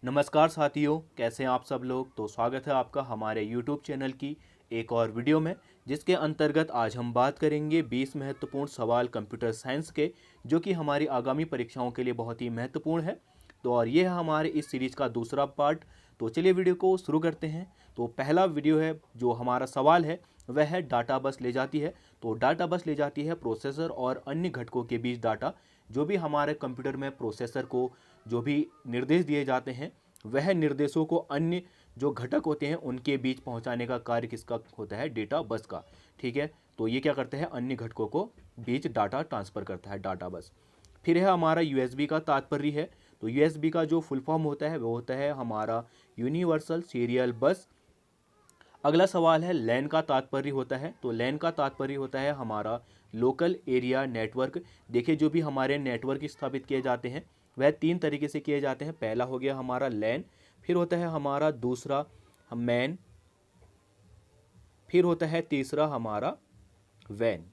नमस्कार साथियों, कैसे हैं आप सब लोग। तो स्वागत है आपका हमारे YouTube चैनल की एक और वीडियो में, जिसके अंतर्गत आज हम बात करेंगे 20 महत्वपूर्ण सवाल कंप्यूटर साइंस के, जो कि हमारी आगामी परीक्षाओं के लिए बहुत ही महत्वपूर्ण है। तो और ये है हमारे इस सीरीज़ का दूसरा पार्ट। तो चलिए वीडियो को शुरू करते हैं। तो पहला वीडियो है, जो हमारा सवाल है वह है डाटा बस ले जाती है। तो डाटा बस ले जाती है प्रोसेसर और अन्य घटकों के बीच डाटा। जो भी हमारे कंप्यूटर में प्रोसेसर को जो भी निर्देश दिए जाते हैं, वह निर्देशों को अन्य जो घटक होते हैं उनके बीच पहुंचाने का कार्य किसका होता है? डेटा बस का। ठीक है, तो ये क्या करते हैं? अन्य घटकों को बीच डाटा ट्रांसफ़र करता है डाटा बस। फिर है हमारा यूएसबी का तात्पर्य है। तो यूएसबी का जो फुल फॉर्म होता है वो होता है हमारा यूनिवर्सल सीरियल बस। अगला सवाल है लैन का तात्पर्य होता है। तो लैन का तात्पर्य होता है हमारा लोकल एरिया नेटवर्क। देखिए, जो भी हमारे नेटवर्क स्थापित किए जाते हैं वह तीन तरीके से किए जाते हैं। पहला हो गया हमारा लैन, फिर होता है हमारा दूसरा मैन, फिर होता है तीसरा हमारा वैन।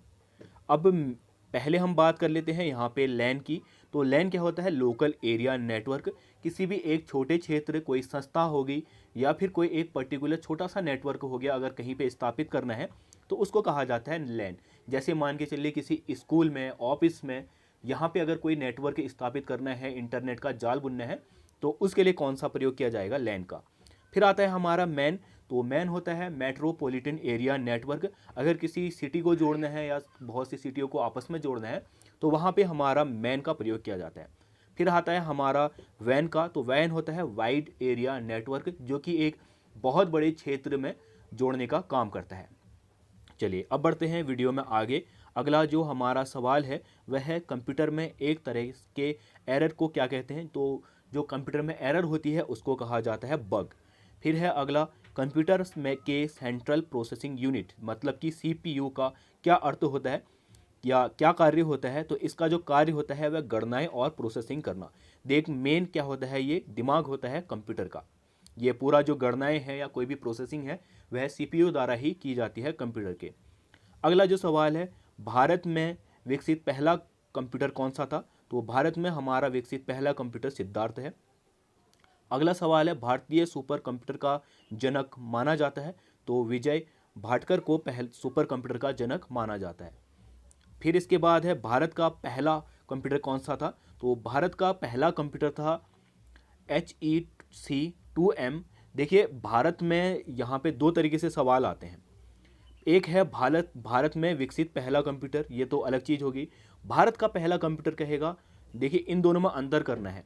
अब पहले हम बात कर लेते हैं यहाँ पे लैन की। तो लैन क्या होता है? Local area network. किसी भी एक छोटे क्षेत्र, कोई संस्था होगी या फिर कोई एक पर्टिकुलर छोटा सा नेटवर्क हो गया, अगर कहीं पे स्थापित करना है तो उसको कहा जाता है लैन। जैसे मान के चलिए किसी स्कूल में, ऑफिस में, यहाँ पे अगर कोई नेटवर्क स्थापित करना है, इंटरनेट का जाल बुनना है, तो उसके लिए कौन सा प्रयोग किया जाएगा? लैन का। फिर आता है हमारा मैन। तो मैन होता है मेट्रोपॉलिटन एरिया नेटवर्क। अगर किसी सिटी को जोड़ना है या बहुत सी सिटियों को आपस में जोड़ना है तो वहाँ पे हमारा मैन का प्रयोग किया जाता है। फिर आता है हमारा वैन का। तो वैन होता है वाइड एरिया नेटवर्क, जो कि एक बहुत बड़े क्षेत्र में जोड़ने का काम करता है। चलिए अब बढ़ते हैं वीडियो में आगे। अगला जो हमारा सवाल है वह है कंप्यूटर में एक तरह के एरर को क्या कहते हैं? तो जो कंप्यूटर में एरर होती है उसको कहा जाता है बग। फिर है अगला, कंप्यूटर में के सेंट्रल प्रोसेसिंग यूनिट मतलब कि सीपीयू का क्या अर्थ होता है या क्या कार्य होता है? तो इसका जो कार्य होता है वह गणनाएं और प्रोसेसिंग करना। देख, मेन क्या होता है? ये दिमाग होता है कंप्यूटर का। ये पूरा जो गणनाएं हैं या कोई भी प्रोसेसिंग है वह सीपीयू द्वारा ही की जाती है कंप्यूटर के। अगला जो सवाल है, भारत में विकसित पहला कंप्यूटर कौन सा था? तो भारत में हमारा विकसित पहला कंप्यूटर सिद्धार्थ है। अगला सवाल है, भारतीय सुपर कंप्यूटर का जनक माना जाता है। तो विजय भाटकर को पहल सुपर कंप्यूटर का जनक माना जाता है। फिर इसके बाद है, भारत का पहला कंप्यूटर कौन सा था? तो भारत का पहला कंप्यूटर था HEC2M। देखिए, भारत में यहाँ पे दो तरीके से सवाल आते हैं। एक है भारत में विकसित पहला कंप्यूटर, ये तो अलग चीज़ होगी। भारत का पहला कंप्यूटर कहेगा। देखिए, इन दोनों में अंतर करना है।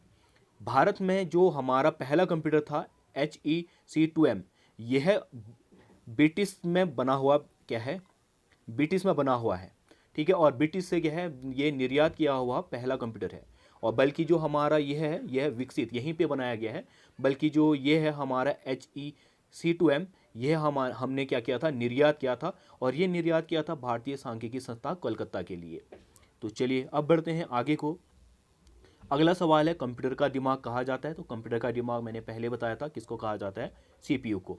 भारत में जो हमारा पहला कंप्यूटर था HEC2M, यह ब्रिटिश में बना हुआ क्या है? ब्रिटिश में बना हुआ है। ठीक है, और ब्रिटिश से क्या है? ये निर्यात किया हुआ पहला कंप्यूटर है। और बल्कि जो हमारा यह है, यह विकसित यहीं पे बनाया गया है। बल्कि जो ये है हमारा HEC2M, यह हमने क्या किया था? निर्यात किया था। और ये निर्यात किया था भारतीय सांख्यिकी संस्था कोलकाता के लिए। तो चलिए अब बढ़ते हैं आगे को। अगला सवाल है, कंप्यूटर का दिमाग कहा जाता है। तो कंप्यूटर का दिमाग मैंने पहले बताया था किसको कहा जाता है? सीपीयू को।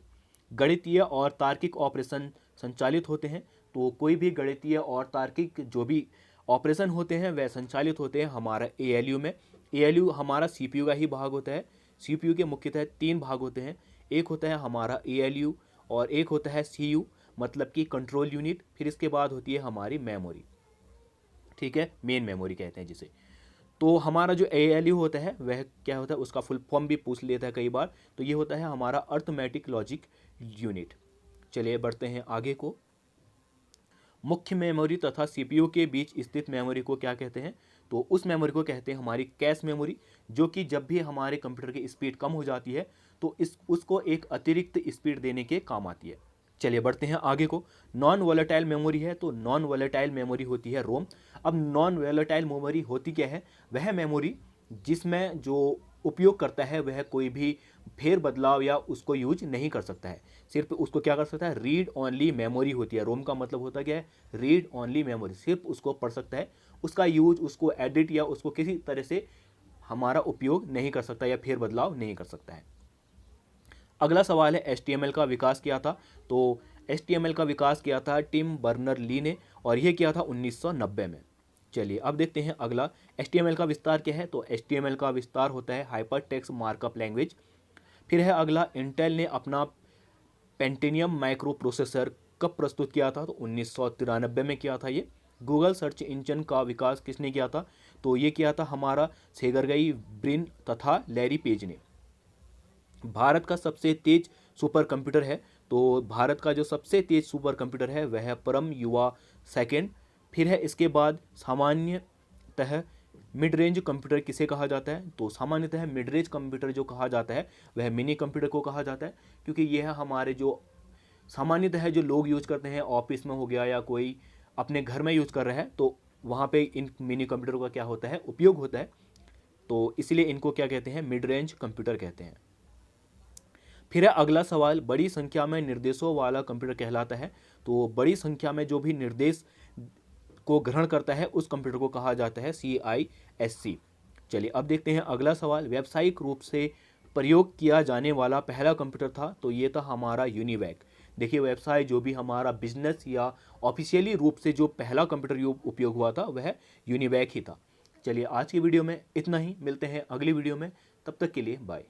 गणितीय और तार्किक ऑपरेशन संचालित होते हैं। तो कोई भी गणितीय और तार्किक जो भी ऑपरेशन होते हैं वह संचालित होते हैं हमारा एएलयू में। एएलयू हमारा सीपीयू का ही भाग होता है। सीपीयू के मुख्यतः तीन भाग होते हैं। एक होता है हमारा एएलयू और एक होता है सीयू मतलब कि कंट्रोल यूनिट। फिर इसके बाद होती है हमारी मेमोरी। ठीक है, मेन मेमोरी कहते हैं जिसे। तो हमारा जो एएलयू होता है वह क्या होता है? उसका फुल फॉर्म भी पूछ लेता है कई बार। तो ये होता है हमारा अर्थमेटिक लॉजिक यूनिट। चलिए बढ़ते हैं आगे को। मुख्य मेमोरी तथा सीपीयू के बीच स्थित मेमोरी को क्या कहते हैं? तो उस मेमोरी को कहते हैं हमारी कैश मेमोरी, जो कि जब भी हमारे कंप्यूटर की स्पीड कम हो जाती है तो उसको एक अतिरिक्त स्पीड देने के काम आती है। चलिए बढ़ते हैं आगे को। नॉन वोलेटाइल मेमोरी है। तो नॉन वोलेटाइल मेमोरी होती है रोम। अब नॉन वोलेटाइल मेमोरी होती क्या है? वह मेमोरी जिसमें जो उपयोग करता है वह कोई भी फेर बदलाव या उसको यूज नहीं कर सकता है। सिर्फ उसको क्या कर सकता है? रीड ओनली मेमोरी होती है। रोम का मतलब होता क्या है? Read only memory. सिर्फ उसको पढ़ सकता है, उसका यूज, उसको एडिट या उसको किसी तरह से हमारा उपयोग नहीं कर सकता या फेर बदलाव नहीं कर सकता है। अगला सवाल है, HTML का विकास किया था। तो HTML का विकास किया था टिम बर्नर ली ने, और यह किया था 1990 में। चलिए अब देखते हैं अगला, HTML का विस्तार क्या है। तो HTML का विस्तार होता है हाइपर टेक्स्ट मार्कअप लैंग्वेज। फिर है अगला, इंटेल ने अपना पेंटिनियम माइक्रो प्रोसेसर कब प्रस्तुत किया था। तो 1993 में किया था ये। गूगल सर्च इंजन का विकास किसने किया था। तो ये किया था हमारा सेगर्गई ब्रिन तथा लैरी पेज ने। भारत का सबसे तेज सुपर कंप्यूटर है। तो भारत का जो सबसे तेज सुपर कंप्यूटर है वह है परम युवा सेकेंड। फिर है इसके बाद सामान्यतः मिड रेंज कंप्यूटर किसे कहा जाता है। तो सामान्यतः मिड रेंज कंप्यूटर जो कहा जाता है वह मिनी कंप्यूटर को कहा जाता है, क्योंकि यह हमारे जो सामान्यतः जो लोग यूज करते हैं ऑफिस में हो गया या कोई अपने घर में यूज कर रहा है, तो वहाँ पे इन मिनी कंप्यूटर का क्या होता है, उपयोग होता है। तो इसलिए इनको क्या कहते हैं, मिड रेंज कंप्यूटर कहते हैं। फिर है अगला सवाल, बड़ी संख्या में निर्देशों वाला कंप्यूटर कहलाता है। तो बड़ी संख्या में जो भी निर्देश को ग्रहण करता है उस कंप्यूटर को कहा जाता है CISC। चलिए अब देखते हैं अगला सवाल, व्यावसायिक रूप से प्रयोग किया जाने वाला पहला कंप्यूटर था। तो ये था हमारा यूनिवैक। देखिए व्यवसाय जो भी हमारा बिजनेस या ऑफिशियली रूप से जो पहला कंप्यूटर उपयोग हुआ था वह यूनिवैक ही था। चलिए आज की वीडियो में इतना ही, मिलते हैं अगली वीडियो में, तब तक के लिए बाय।